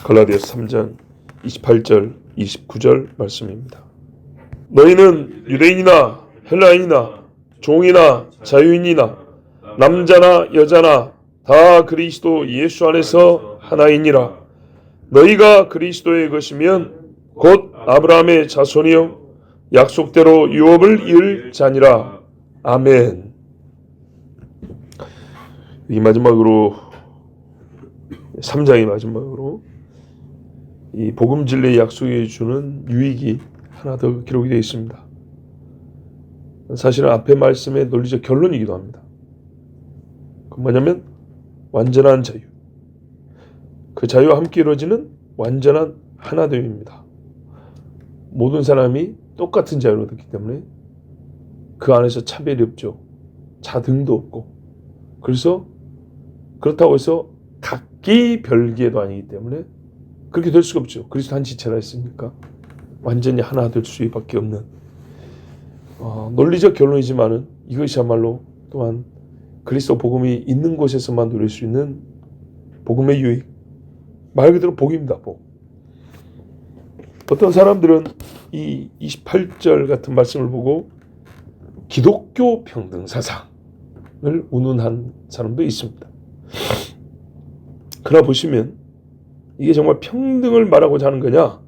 갈라디아서 3장 28절 29절 말씀입니다. 너희는 유대인이나 헬라인이나 종이나 자유인이나 남자나 여자나 다 그리스도 예수 안에서 하나이니라. 너희가 그리스도의 것이면 곧 아브라함의 자손이요 약속대로 유업을 이을 자니라. 아멘. 이 마지막으로 3장의 마지막으로 이 복음 진리의 약속에 주는 유익이 하나 더 기록이 되어 있습니다. 사실은 앞의 말씀의 논리적 결론이기도 합니다. 그 뭐냐면 완전한 자유. 그 자유와 함께 이루어지는 완전한 하나됨입니다. 모든 사람이 똑같은 자유를 얻었기 때문에 그 안에서 차별이 없죠. 자등도 없고. 그래서 그렇다고 해서 각기 별개도 아니기 때문에 그렇게 될 수가 없죠. 그리스도 한 지체라 했으니까 완전히 하나 될 수밖에 없는 논리적 결론이지만은 이것이야말로 또한 그리스도 복음이 있는 곳에서만 누릴 수 있는 복음의 유익. 말 그대로 복입니다. 복. 어떤 사람들은 이 28절 같은 말씀을 보고 기독교 평등 사상을 운운한 사람도 있습니다. 그러나 보시면 이게 정말 평등을 말하고자 하는 거냐?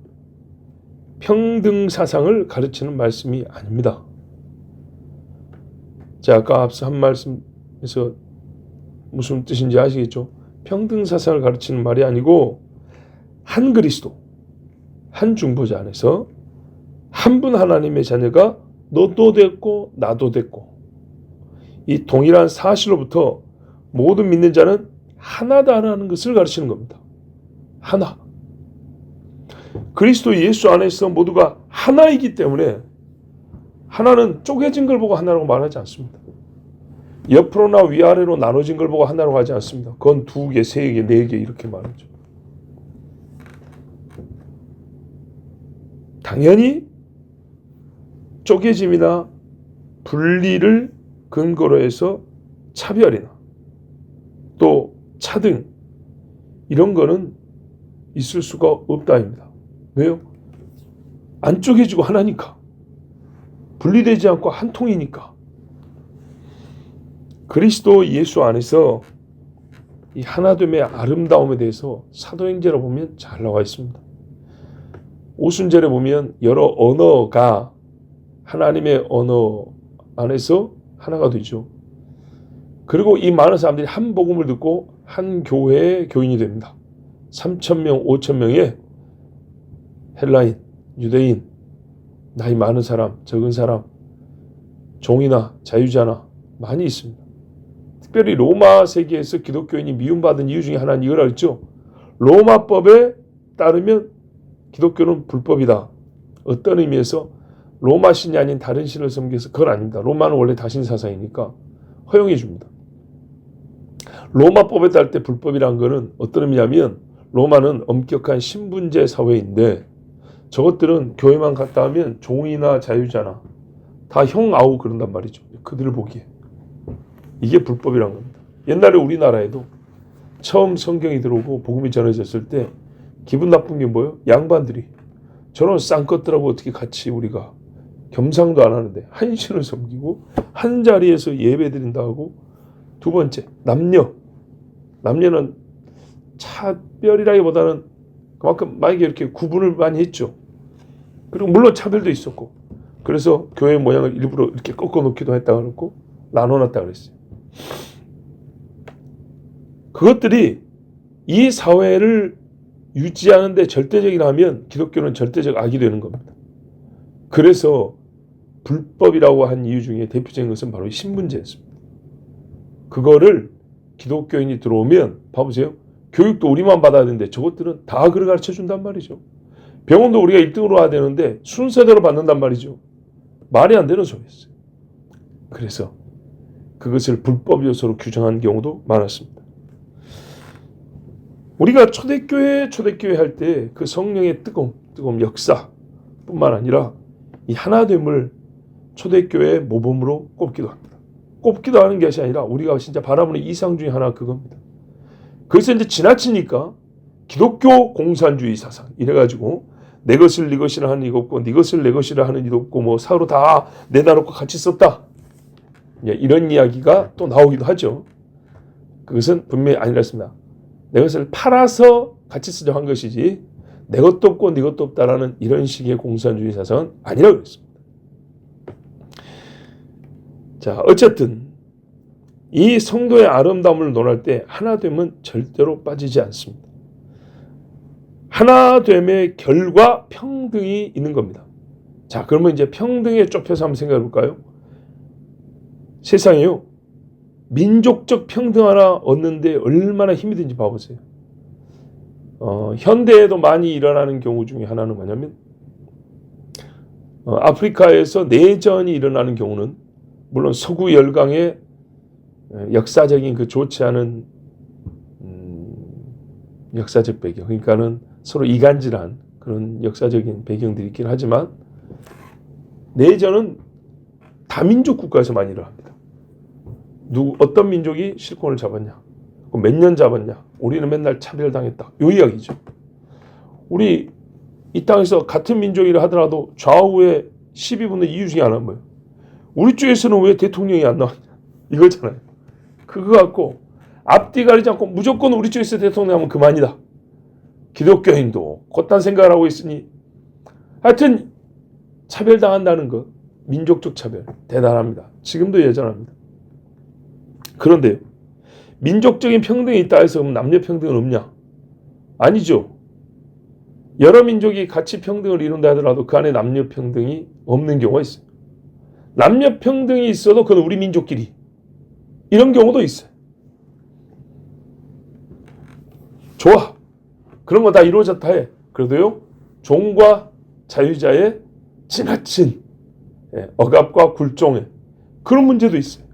평등 사상을 가르치는 말씀이 아닙니다. 자, 아까 앞서 한 말씀에서 무슨 뜻인지 아시겠죠? 평등 사상을 가르치는 말이 아니고 한 그리스도, 한 중보자 안에서 한 분 하나님의 자녀가 너도 됐고 나도 됐고 이 동일한 사실로부터 모든 믿는 자는 하나다라는 것을 가르치는 겁니다. 하나. 그리스도 예수 안에서 모두가 하나이기 때문에 하나는 쪼개진 걸 보고 하나라고 말하지 않습니다. 옆으로나 위아래로 나눠진 걸 보고 하나라고 하지 않습니다. 그건 2개, 3개, 4개 이렇게 말하죠. 당연히 쪼개짐이나 분리를 근거로 해서 차별이나 또 차등 이런 거는 있을 수가 없다입니다. 왜요? 안 쪼개지고 하나니까. 분리되지 않고 한 통이니까. 그리스도 예수 안에서 이 하나됨의 아름다움에 대해서 사도행전에 보면 잘 나와 있습니다. 오순절에 보면 여러 언어가 하나님의 언어 안에서 하나가 되죠. 그리고 이 많은 사람들이 한 복음을 듣고 한 교회의 교인이 됩니다. 3,000명, 5,000명의 헬라인, 유대인, 나이 많은 사람, 적은 사람, 종이나 자유자나 많이 있습니다. 특별히 로마 세계에서 기독교인이 미움받은 이유 중에 하나는 이걸 알죠. 로마법에 따르면 기독교는 불법이다. 어떤 의미에서 로마 신이 아닌 다른 신을 섬겨서 그건 아닙니다. 로마는 원래 다신 사상이니까 허용해 줍니다. 로마법에 따를 때 불법이란 거는 어떤 의미냐면 로마는 엄격한 신분제 사회인데 저것들은 교회만 갔다 하면 종이나 자유자나 다 형 아우 그런단 말이죠. 그들을 보기에. 이게 불법이란 겁니다. 옛날에 우리나라에도 처음 성경이 들어오고 복음이 전해졌을 때 기분 나쁜 게 뭐예요? 양반들이 저런 쌍것들하고 어떻게 같이 우리가 겸상도 안 하는데 한 신을 섬기고 한 자리에서 예배 드린다 하고 두 번째 남녀는 차별이라기보다는 그만큼 만약에 이렇게 구분을 많이 했죠. 그리고 물론 차별도 있었고 그래서 교회 모양을 일부러 이렇게 꺾어놓기도 했다 그랬고 나눠놨다 그랬어요. 그것들이 이 사회를 유지하는 데 절대적이라면 기독교는 절대적 악이 되는 겁니다. 그래서 불법이라고 한 이유 중에 대표적인 것은 바로 신분제였습니다. 그거를 기독교인이 들어오면 봐보세요. 교육도 우리만 받아야 되는데 저것들은 다 그걸 가르쳐 준단 말이죠. 병원도 우리가 1등으로 와야 되는데 순서대로 받는단 말이죠. 말이 안 되는 소리였어요. 그래서 그것을 불법 요소로 규정한 경우도 많았습니다. 우리가 초대교회 할 때 그 성령의 뜨거움 역사뿐만 아니라 이 하나됨을 초대교회의 모범으로 꼽기도 합니다. 꼽기도 하는 것이 아니라 우리가 진짜 바라보는 이상 중에 하나가 그겁니다. 그래서 이제 지나치니까 기독교 공산주의 사상 이래가지고 내 것을 네 것이라 하는 이가 없고 네 것을 내 것이라 하는 이도 없고 뭐 서로 다 내다 놓고 같이 썼다. 이런 이야기가 또 나오기도 하죠. 그것은 분명히 아니랬습니다. 내 것을 팔아서 같이 쓰자고 한 것이지 내 것도 없고 네 것도 없다라는 이런 식의 공산주의 사상은 아니라고 그랬습니다. 자, 어쨌든 이 성도의 아름다움을 논할 때 하나됨은 절대로 빠지지 않습니다. 하나됨의 결과 평등이 있는 겁니다. 자, 그러면 이제 평등에 좁혀서 한번 생각해 볼까요? 세상에요, 민족적 평등 하나 얻는데 얼마나 힘이 든지 봐보세요. 현대에도 많이 일어나는 경우 중에 하나는 뭐냐면 아프리카에서 내전이 일어나는 경우는 물론 서구 열강의 역사적인 그 좋지 않은 역사적 배경, 그러니까는 서로 이간질한 그런 역사적인 배경들이 있긴 하지만 내전은 다민족 국가에서 많이 일어납니다. 어떤 민족이 실권을 잡았냐, 몇 년 잡았냐, 우리는 맨날 차별당했다, 이 이야기죠. 우리 이 땅에서 같은 민족이라 하더라도 좌우에 시비 붙는 이유 중에 하나는 뭐예요? 우리 쪽에서는 왜 대통령이 안 나왔냐, 이거잖아요. 그거 갖고 앞뒤 가리지 않고 무조건 우리 쪽에서 대통령 하면 그만이다. 기독교인도 그딴 생각을 하고 있으니 하여튼 차별당한다는 것, 민족적 차별 대단합니다. 지금도 여전합니다. 그런데요, 민족적인 평등이 있다 해서 남녀 평등은 없냐? 아니죠. 여러 민족이 같이 평등을 이룬다 하더라도 그 안에 남녀 평등이 없는 경우가 있어요. 남녀 평등이 있어도 그건 우리 민족끼리, 이런 경우도 있어요. 좋아, 그런 거 다 이루어졌다 해. 그래도요, 종과 자유자의 지나친 억압과 굴종에 그런 문제도 있어요.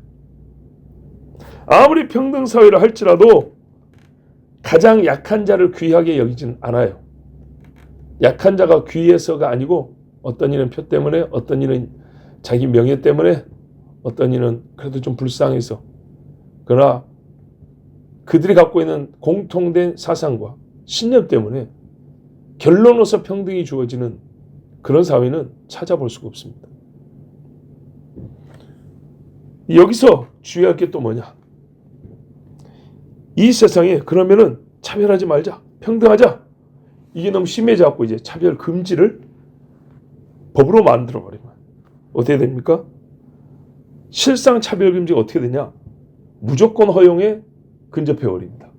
아무리 평등사회를 할지라도 가장 약한 자를 귀하게 여기진 않아요. 약한 자가 귀해서가 아니고 어떤 이는 표 때문에, 어떤 이는 자기 명예 때문에, 어떤 이는 그래도 좀 불쌍해서, 그러나 그들이 갖고 있는 공통된 사상과 신념 때문에 결론으로서 평등이 주어지는 그런 사회는 찾아볼 수가 없습니다. 여기서 주의할 게 또 뭐냐? 이 세상에 그러면은 차별하지 말자, 평등하자, 이게 너무 심해져갖고 이제 차별 금지를 법으로 만들어버리면 어떻게 됩니까? 실상 차별 금지가 어떻게 되냐? 무조건 허용에 근접해버립니다.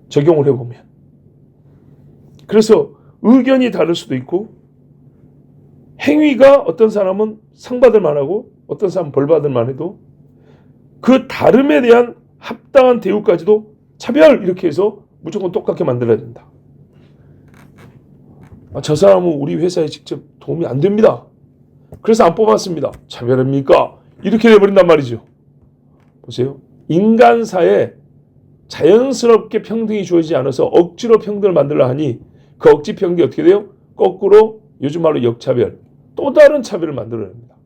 적용을 해보면. 그래서 의견이 다를 수도 있고, 행위가 어떤 사람은 상 받을 만하고 어떤 사람은 벌 받을 만해도 그 다름에 대한 합당한 대우까지도 차별, 이렇게 해서 무조건 똑같게 만들어야 된다. 저 사람은 우리 회사에 직접 도움이 안 됩니다, 그래서 안 뽑았습니다. 차별입니까? 이렇게 돼버린단 말이죠. 보세요. 인간사에 자연스럽게 평등이 주어지지 않아서 억지로 평등을 만들려 하니 그 억지 평등이 어떻게 돼요? 거꾸로 요즘 말로 역차별, 또 다른 차별을 만들어냅니다.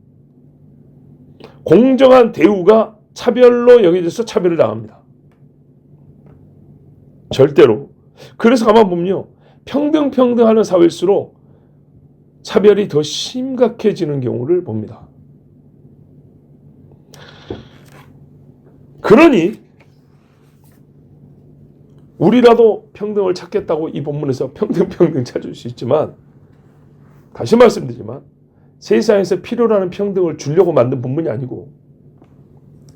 공정한 대우가 차별로 여겨져서 차별을 당합니다. 절대로. 그래서 가만 보면요, 평등하는 사회일수록 차별이 더 심각해지는 경우를 봅니다. 그러니 우리라도 평등을 찾겠다고 이 본문에서 평등 찾을 수 있지만, 다시 말씀드리지만 세상에서 필요로 하는 평등을 주려고 만든 본문이 아니고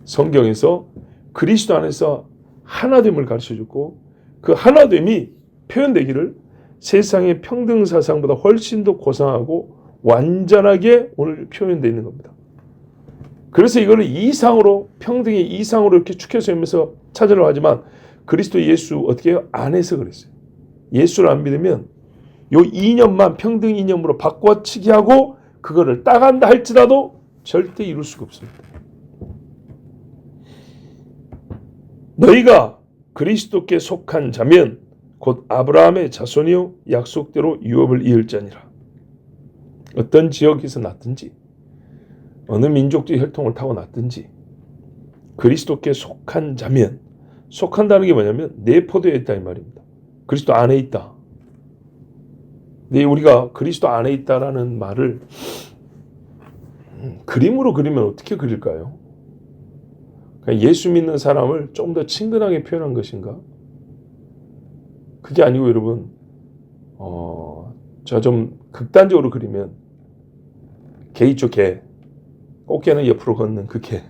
성경에서 그리스도 안에서 하나됨을 가르쳐주고 그 하나됨이 표현되기를 세상의 평등 사상보다 훨씬 더 고상하고 완전하게 오늘 표현되어 있는 겁니다. 그래서 이거를 이상으로, 평등의 이상으로 이렇게 축해서 하면서 찾으려고 하지만 그리스도 예수 어떻게 해요? 안에서 그랬어요. 예수를 안 믿으면 요 이념만 평등 이념으로 바꿔치기 하고 그거를 따간다 할지라도 절대 이룰 수가 없습니다. 너희가 그리스도께 속한 자면 곧 아브라함의 자손이요 약속대로 유업을 이을 자니라. 어떤 지역에서 났든지 어느 민족적 혈통을 타고났든지 그리스도께 속한 자면, 속한다는 게 뭐냐면 내포되어 있다 이 말입니다. 그리스도 안에 있다. 근데 우리가 그리스도 안에 있다라는 말을 그림으로 그리면 어떻게 그릴까요? 그러니까 예수 믿는 사람을 좀 더 친근하게 표현한 것인가? 그게 아니고 여러분, 저 좀 극단적으로 그리면 개 있죠, 개. 꽃게는 옆으로 걷는 그 개.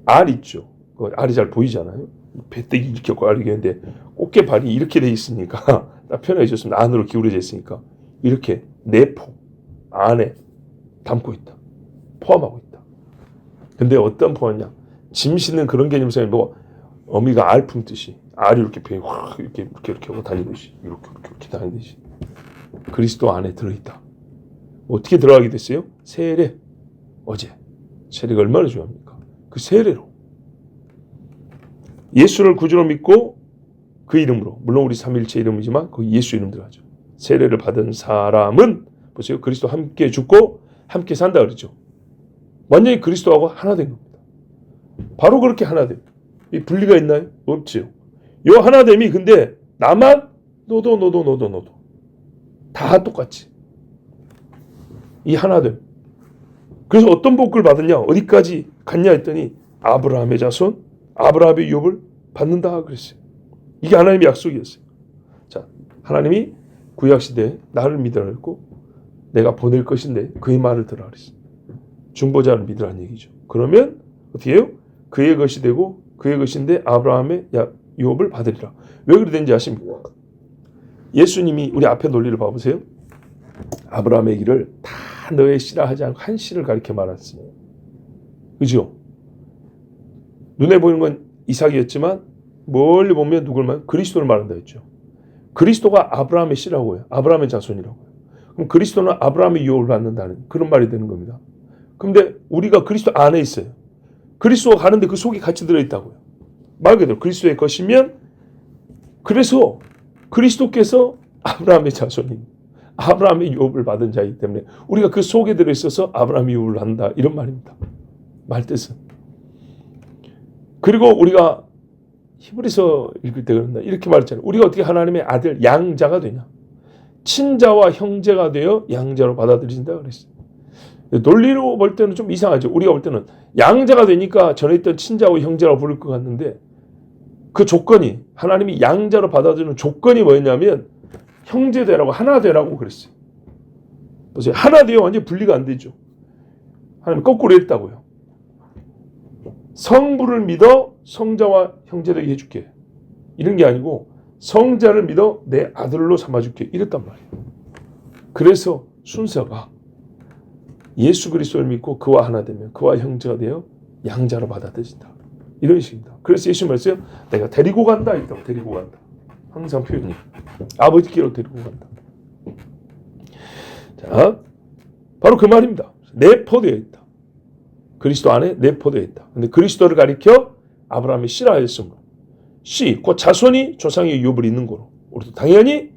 알 있죠. 그 알이 잘 보이잖아요. 배때기 이렇게 알이 있는데 꽃게 발이 이렇게 돼 있으니까 딱 표현해 주셨습니다. 안으로 기울어져 있으니까 이렇게 내포 안에 담고 있다. 포함하고 있다. 근데 어떤 포함이냐? 짐 싣는 그런 개념상에 뭐 어미가 알 품듯이 알이 이렇게 배에 확 이렇게 하고 다니듯이 이렇게 다니듯이 그리스도 안에 들어있다. 어떻게 들어가게 됐어요? 세례. 어제 세례가 얼마나 중요합니까? 그 세례로 예수를 구주로 믿고 그 이름으로, 물론 우리 삼위일체 이름이지만 거기 예수 이름 들어가죠. 세례를 받은 사람은 보세요. 그리스도 함께 죽고 함께 산다 그러죠. 완전히 그리스도하고 하나 된 겁니다. 바로 그렇게 하나 됨. 이 분리가 있나요? 없지요. 요 하나됨이 근데 나만 너도 다 똑같이 이 하나됨. 그래서 어떤 복을 받았냐? 어디까지 갔냐 했더니 아브라함의 자손, 아브라함의 유업을 받는다 그랬어요. 이게 하나님의 약속이었어요. 자, 하나님이 구약시대에 나를 믿으라 했고 내가 보낼 것인데 그의 말을 들으라 그랬어요. 중보자를 믿으라는 얘기죠. 그러면 어떻게 해요? 그의 것이 되고 그의 것인데 아브라함의 유업을 받으리라. 왜 그렇게 된지 아십니까? 예수님이 우리 앞에 논리를 봐보세요. 아브라함의 길을 다 너의 씨라 하지 않고 한 씨를 가리켜 말았으니. 그죠? 눈에 보이는 건 이삭이었지만 멀리 보면 누굴 말? 그리스도를 말한다 했죠. 그리스도가 아브라함의 씨라고요. 아브라함의 자손이라고요. 그럼 그리스도는 아브라함의 유업을 받는다는 그런 말이 되는 겁니다. 그런데 우리가 그리스도 안에 있어요. 그리스도가 가는데 그 속이 같이 들어있다고요. 말 그대로 그리스도의 것이면 그래서 그리스도께서 아브라함의 자손입니다. 아브라함의 유업을 받은 자이기 때문에 우리가 그 속에 들어있어서 아브라함의 유업을 한다. 이런 말입니다. 말 뜻은. 그리고 우리가 히브리서 읽을 때 그런다. 이렇게 말했잖아요. 우리가 어떻게 하나님의 아들 양자가 되냐. 친자와 형제가 되어 양자로 받아들인다 그랬어요. 논리로 볼 때는 좀 이상하죠. 우리가 볼 때는 양자가 되니까 전에 있던 친자와 형제라고 부를 것 같는데 그 조건이 하나님이 양자로 받아들이는 조건이 뭐였냐면 형제 되라고 하나 되라고 그랬어요. 보세요. 하나 되어 완전히 분리가 안 되죠. 하나님 거꾸로 했다고요. 성부를 믿어 성자와 형제 되게 해줄게. 이런 게 아니고 성자를 믿어 내 아들로 삼아줄게. 이랬단 말이에요. 그래서 순서가 예수 그리스도를 믿고 그와 하나 되면 그와 형제가 되어 양자로 받아들인다. 이런 식입니다. 그래서 예수 말씀은 내가 데리고 간다 했다고. 데리고 간다. 항상 표현이 아버지께로 데리고 간다. 자, 바로 그 말입니다. 내포되어 있다. 그리스도 안에 내포되어 있다. 근데 그리스도를 가리켜 아브라함의 씨라 했으므로 씨, 곧 자손이 조상의 유업을 잇는 거로. 우리도 당연히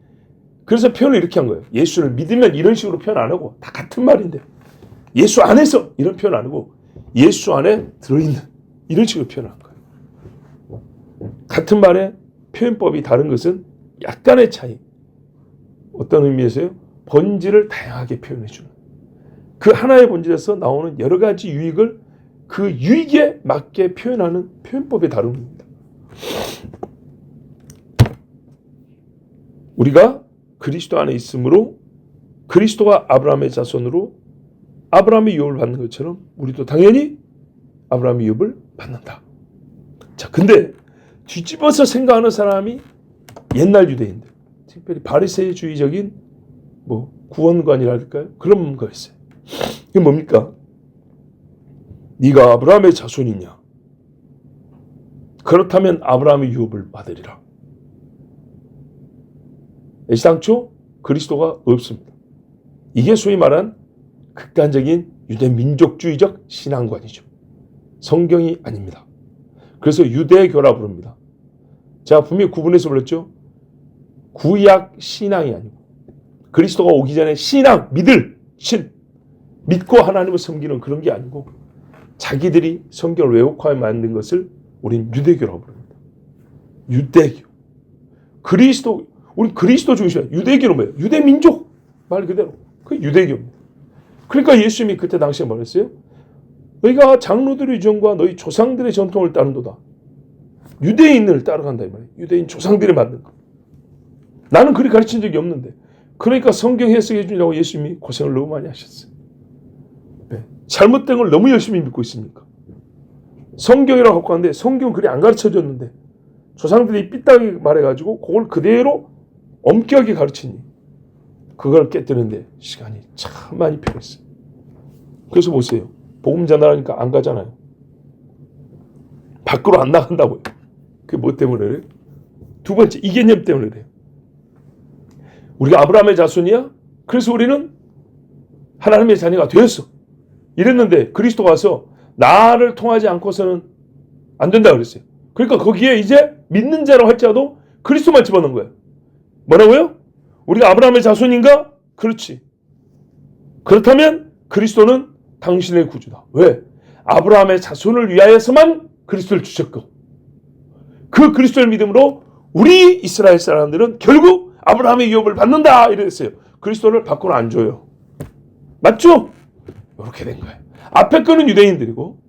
그래서 표현을 이렇게 한 거예요. 예수를 믿으면 이런 식으로 표현 안 하고 다 같은 말인데 예수 안에서 이런 표현 안 하고 예수 안에 들어있는 이런 식으로 표현한 거예요. 같은 말에 표현법이 다른 것은 약간의 차이. 어떤 의미에서요? 본질을 다양하게 표현해 주는. 그 하나의 본질에서 나오는 여러 가지 유익을 그 유익에 맞게 표현하는 표현법이 다른 겁니다. 우리가 그리스도 안에 있으므로 그리스도가 아브라함의 자손으로 아브라함의 유업을 받는 것처럼 우리도 당연히 아브라함의 유업을 받는다. 자, 근데 뒤집어서 생각하는 사람이 옛날 유대인들, 특별히 바리새주의적인 구원관이랄까요? 그런 거였어요. 이게 뭡니까? 네가 아브라함의 자손이냐? 그렇다면 아브라함의 유업을 받으리라. 애시당초 그리스도가 없습니다. 이게 소위 말한 극단적인 유대 민족주의적 신앙관이죠. 성경이 아닙니다. 그래서 유대교라 부릅니다. 제가 분명히 구분해서 불렀죠. 구약 신앙이 아니고 그리스도가 오기 전에 신앙, 믿을 신, 믿고 하나님을 섬기는 그런 게 아니고 자기들이 성경을 왜곡하여 만든 것을 우리는 유대교라고 부릅니다. 유대교. 그리스도, 우리 그리스도 중심이야. 유대교는 뭐예요? 유대민족 말 그대로 그 유대교입니다. 그러니까 예수님이 그때 당시에 뭐랬어요? 너희가 장로들의 유전과 너희 조상들의 전통을 따른도다. 유대인을 따라간다 이 말이에요. 유대인 조상들이 만든 거. 나는 그리 가르친 적이 없는데. 그러니까 성경 해석해 주려고 예수님이 고생을 너무 많이 하셨어요. 네. 잘못된 걸 너무 열심히 믿고 있으니까. 성경이라고 갖고 왔는데 성경은 그리 안 가르쳐줬는데 조상들이 삐딱이 말해가지고 그걸 그대로 엄격하게 가르치니 그걸 깨뜨리는데 시간이 참 많이 필요했어요. 그래서 보세요. 복음 전하라니까 안 가잖아요. 밖으로 안 나간다고요. 그게 뭐 때문에 그래요? 두 번째, 이 개념 때문에 그래요. 우리가 아브라함의 자손이야? 그래서 우리는 하나님의 자녀가 되었어. 이랬는데 그리스도가 와서 나를 통하지 않고서는 안 된다 그랬어요. 그러니까 거기에 이제 믿는 자라고 할지라도 그리스도만 집어넣은 거예요. 뭐라고요? 우리가 아브라함의 자손인가? 그렇지. 그렇다면 그리스도는 당신의 구주다. 왜? 아브라함의 자손을 위하여서만 그리스도를 주셨고 그 그리스도를 믿음으로 우리 이스라엘 사람들은 결국 아브라함의 유업을 받는다 이랬어요. 그리스도를 밖으로 안 줘요. 맞죠? 이렇게 된 거예요. 앞에 거는 유대인들이고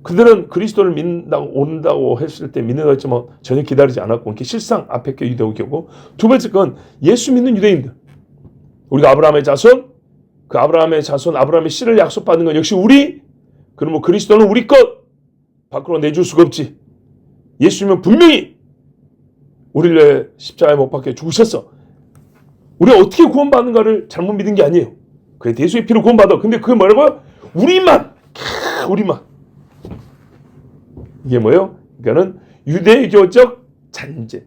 그들은 그리스도를 믿는다고 온다고 했을 때 믿는다고 했지만 전혀 기다리지 않았고 이렇게 실상 앞에 게 유대교고 두 번째 건 예수 믿는 유대인들. 우리가 아브라함의 자손 그 아브라함의 자손 아브라함의 씨를 약속받는 건 역시 우리 그러면 그리스도는 우리 것 밖으로 내줄 수가 없지. 예수님은 분명히 우리를 위해 십자가에 못 박혀 죽으셨어. 우리가 어떻게 구원받는가를 잘못 믿은 게 아니에요. 그게 예수의 피로 구원받아. 근데 그게 뭐라고요? 우리만. 이게 뭐예요? 그러니까는 유대교적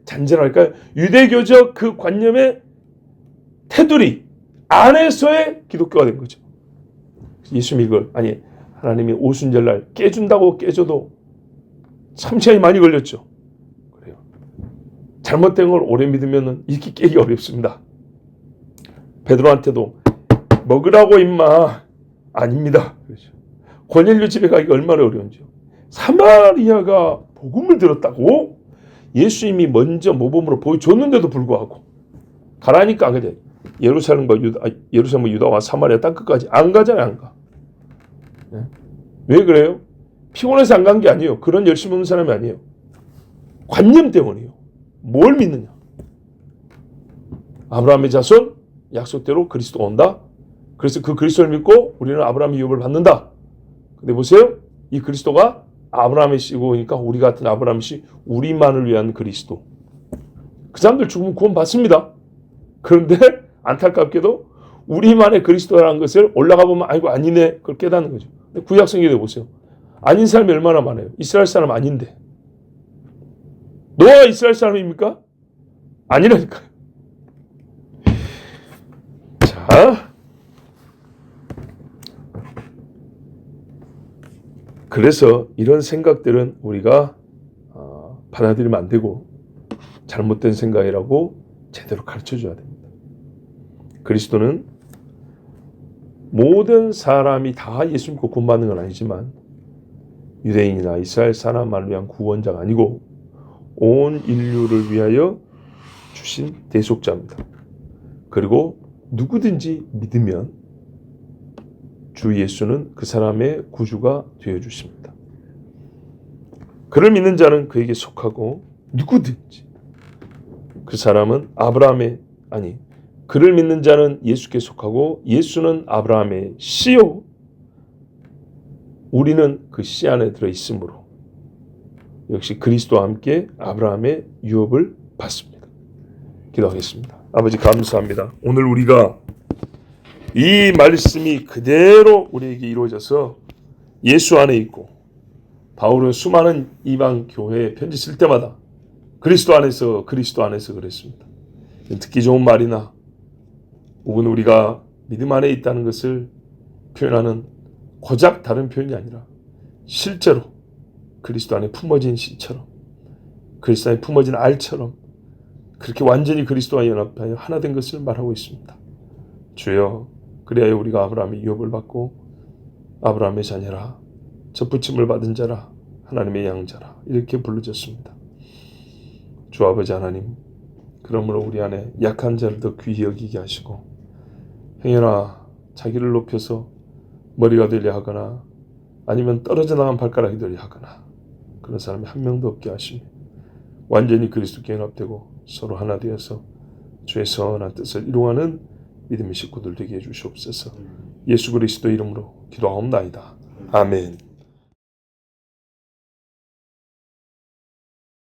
잔재랄까요? 유대교적 그 관념의 테두리 안에서의 기독교가 된 거죠. 예수님이 이걸 하나님이 오순절날 깨준다고 깨줘도 참 시간이 많이 걸렸죠. 그래요. 잘못된 걸 오래 믿으면 이렇게 깨기 어렵습니다. 베드로한테도 먹으라고 임마 아닙니다. 그렇죠. 고넬료 집에 가기가 얼마나 어려운지요. 사마리아가 복음을 들었다고 예수님이 먼저 모범으로 보여줬는데도 불구하고 가라니까 안 가죠. 예루살렘과 유다와 사마리아 땅끝까지 안 가잖아요. 안 가. 네? 왜 그래요? 피곤해서 안 간 게 아니에요. 그런 열심히 없는 사람이 아니에요. 관념 때문이에요. 뭘 믿느냐. 아브라함의 자손 약속대로 그리스도가 온다. 그래서 그 그리스도를 믿고 우리는 아브라함의 유업을 받는다. 근데 보세요. 이 그리스도가 아브라함의 씨고 오니까 우리 같은 아브라함의 씨 우리만을 위한 그리스도. 그 사람들 죽으면 구원 받습니다. 그런데 안타깝게도 우리만의 그리스도라는 것을 올라가 보면 아이고 아니네 그걸 깨닫는 거죠. 구약 성경에 보세요. 아닌 사람이 얼마나 많아요. 이스라엘 사람 아닌데. 노아가 이스라엘 사람입니까? 아니라니까요. 자, 그래서 이런 생각들은 우리가 받아들이면 안 되고 잘못된 생각이라고 제대로 가르쳐줘야 됩니다. 그리스도는 모든 사람이 다 예수 믿고 구원받는 건 아니지만 유대인이나 이스라엘 사람만을 위한 구원자가 아니고 온 인류를 위하여 주신 대속자입니다. 그리고 누구든지 믿으면 주 예수는 그 사람의 구주가 되어주십니다. 그를 믿는 자는 그에게 속하고 누구든지 그 사람은 그를 믿는 자는 예수께 속하고 예수는 아브라함의 씨요 우리는 그 씨 안에 들어있으므로 역시 그리스도와 함께 아브라함의 유업을 받습니다. 기도하겠습니다. 아버지 감사합니다. 오늘 우리가 이 말씀이 그대로 우리에게 이루어져서 예수 안에 있고 바울은 수많은 이방 교회에 편지 쓸 때마다 그리스도 안에서 그랬습니다. 듣기 좋은 말이나 혹은 우리가 믿음 안에 있다는 것을 표현하는 고작 다른 표현이 아니라 실제로 그리스도 안에 품어진 씨처럼 그리스도 안에 품어진 알처럼 그렇게 완전히 그리스도와 연합하여 하나 된 것을 말하고 있습니다. 주여 그래야 우리가 아브라함의 유업을 받고 아브라함의 자녀라 접붙임을 받은 자라 하나님의 양자라 이렇게 불러졌습니다. 주 아버지 하나님 그러므로 우리 안에 약한 자를 더 귀히 여기게 하시고 행여나 자기를 높여서 머리가 되려 하거나 아니면 떨어져 나간 발가락이 되려 하거나 그런 사람이 한 명도 없게 하시며 완전히 그리스도께 연합되고 서로 하나 되어서 주의 선한 뜻을 이루어가는 믿음의 식구들 되게 해주시옵소서. 예수 그리스도 이름으로 기도하옵나이다. 아멘.